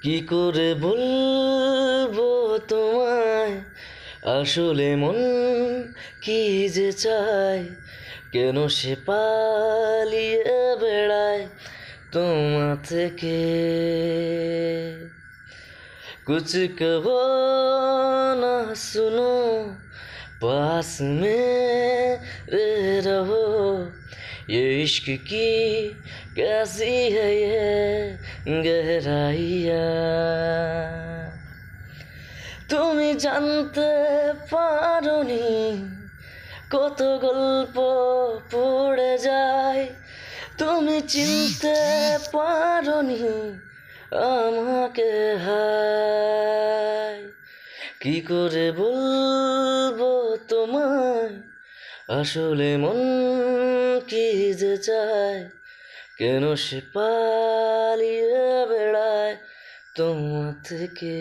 কি করে বলবো তোমায়, আসলে মন কি যে চায়, কেন সে পালিয়ে বেড়ায় তোমা থেকে। कुछ कहो ना सुनो, पास मेरे रहो, ये इश्क की कैसी है ये गहराइयाँ। তুমি জানতে পারোনি কত গল্প পড়ে যায়, তুমি চিনতে পারোনি আমাকে হায়। কি করে বলবো তোমায়, আসলে মন কি যে চায়, কেন সে পালিয়ে বেড়ায় তোমার থেকে।